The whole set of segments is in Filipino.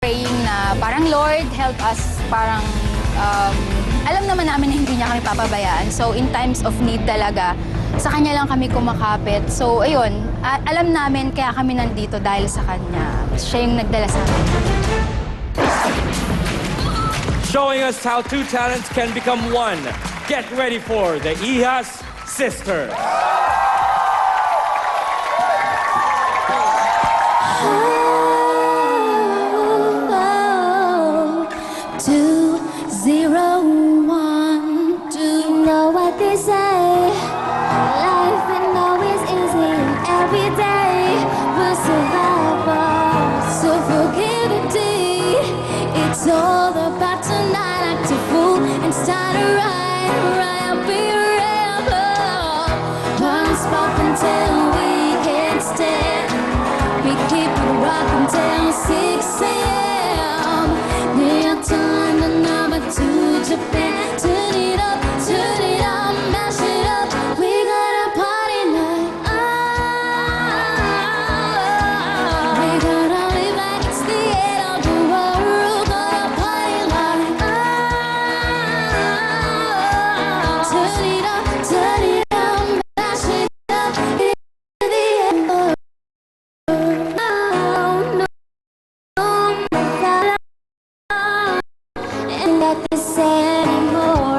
praying na parang Lord, help us, parang alam naman namin na hindi niya kami papabayaan. So in times of need talaga, sa kanya lang kami kumakapit. So ayun, alam namin kaya kami nandito dahil sa kanya. Siya yung nagdala sa amin. Showing us how two talents can become one. Get ready for the Ihas Sisters. 201. Do you know what they say? Life ain't always easy. Every day we're survivors. So forgive the day. It's all about tonight. Act a fool and start a right, be a rebel. One spot until we can't stand. We keep it rockin' till 6 a.m. Near time the number 2 Japan. Turn it up, mash it up. We got a party night. We gonna live like it's the end of the world. Got a party night. Turn it up, mash it up. It's the end of this anymore.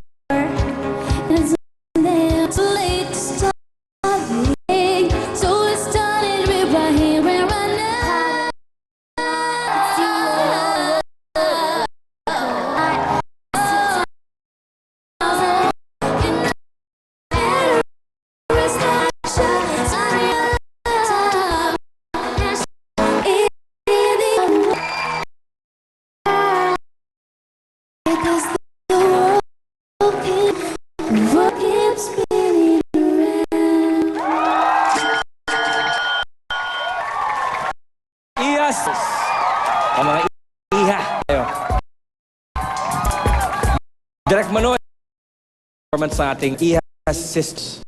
It's too late to stop it. So let's start it right here and right now. Because the world keeps spinning around. Ihas. Ang mga iha. Ayo. Direk Manoy. Performance sa ating Ihas Sisters.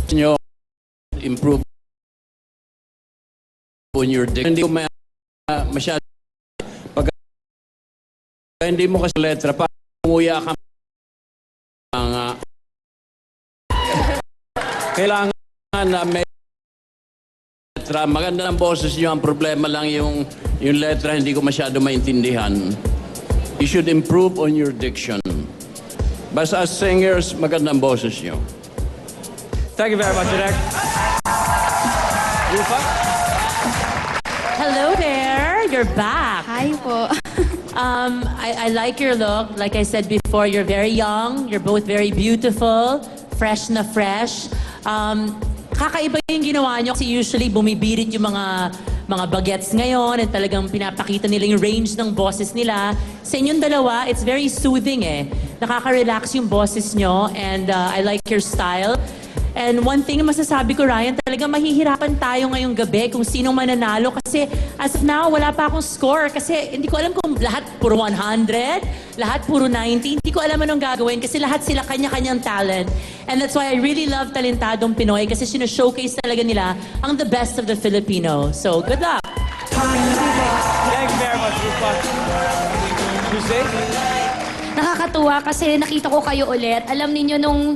Nyo improve on your dick. Hindi ko masyado pag hindi mo kasi letra pa umuya ka mga kailangan na may letra. Maganda ng boses nyo, ang problema lang yung letra hindi ko masyado maintindihan. You should improve on your diction. Basta as singers, maganda ang boses nyo. Thank you very much, Direk. Rufa? Hello there, you're back. Hi po. I like your look. Like I said before, you're very young. You're both very beautiful. Fresh na fresh. Kakaiba yung ginawa nyo kasi usually bumibirit yung mga bagets ngayon at talagang pinapakita nila yung range ng boses nila. Sa inyong dalawa, it's very soothing eh. Nakaka-relax yung boses nyo and I like your style. And one thing na masasabi ko, Ryan, talagang mahihirapan tayo ngayong gabi kung sinong mananalo kasi as of now, wala pa akong score kasi hindi ko alam kung lahat puro 100, lahat puro 90. Hindi ko alam anong gagawin kasi lahat sila kanya-kanyang talent. And that's why I really love Talentadong Pinoy kasi sino-showcase talaga nila ang the best of the Filipino. So, good luck! Thank you very much, Rufa. Tuesday? Nakakatuwa kasi nakita ko kayo ulit. Alam niyo nung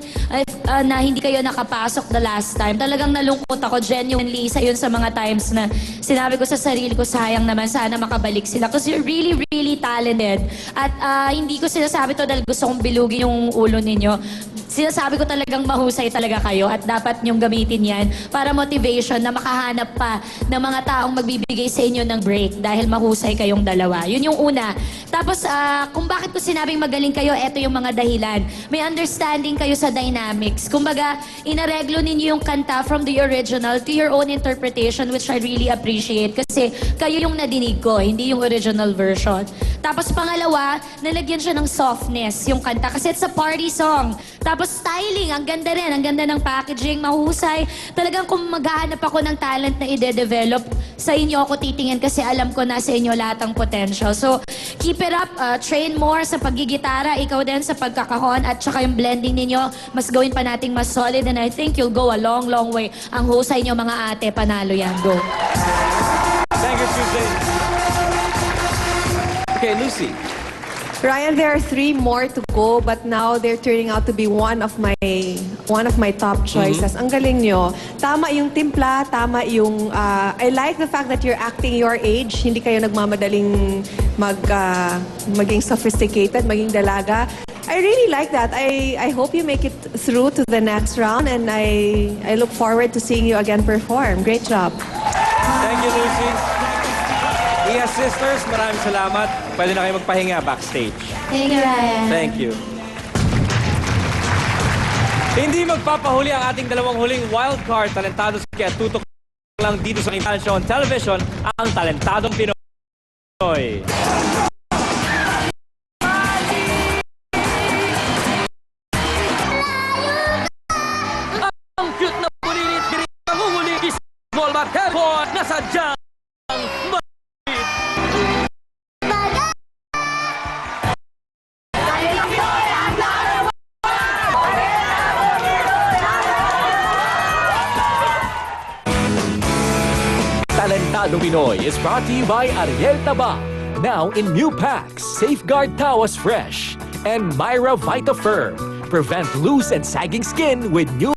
na hindi kayo nakapasok the last time, talagang nalungkot ako genuinely isa yun sa mga times na sinabi ko sa sarili ko, sayang naman, sana makabalik sila. Because you're really, really talented. At hindi ko sinasabi to dahil gusto kong bilugin yung ulo ninyo. Sinasabi ko talagang mahusay talaga kayo at dapat niyong gamitin yan para motivation na makahanap pa ng mga taong magbibigay sa inyo ng break dahil mahusay kayong dalawa. Yun yung una. Tapos, kung bakit ko sinabing magaling kayo, eto yung mga dahilan. May understanding kayo sa dynamics. Kumbaga, inareglo ninyo yung kanta from the original to your own interpretation, which I really appreciate kasi kayo yung nadinig ko, hindi yung original version. Tapos pangalawa, nalagyan siya ng softness yung kanta kasi it's a party song. Tapos styling, ang ganda rin, ang ganda ng packaging, mahusay. Talagang kung maghahanap ako ng talent na ide-develop, sa inyo ako titingin kasi alam ko na sa inyo lahat ang potential. So, keep it up, train more sa paggigitara, ikaw din sa pagkakahon at saka yung blending ninyo, mas gawin pa nating mas solid and I think you'll go a long, long way. Ang husay nyo mga ate, panalo yan. Go! Thank you, Tuesday. Okay, Lucy. Ryan, there are 3 more to go, but now they're turning out to be one of my top choices. Ang galing nyo. Tama yung timpla, tama yung... I like the fact that you're acting your age. Hindi kayo nagmamadaling maging sophisticated, maging dalaga. I really like that. I hope you make it through to the next round, and I look forward to seeing you again perform. Great job. Thank you, Lucy. Iha Sisters, maraming salamat. Pwede na kayo magpahinga backstage. Thank you, Ryan. Thank you. Hindi magpapahuli ang ating dalawang huling wildcard. Talentados kaya tutok lang dito sa Talent Show on Television ang Talentadong Pinoy. Ang cute na bulilit, nanguhuli, isbol, matepon, nasadyang Talentado Pinoy is brought to you by Ariel Taba. Now in new packs, Safeguard Tawas Fresh. And Myra VitaFirm. Prevent loose and sagging skin with new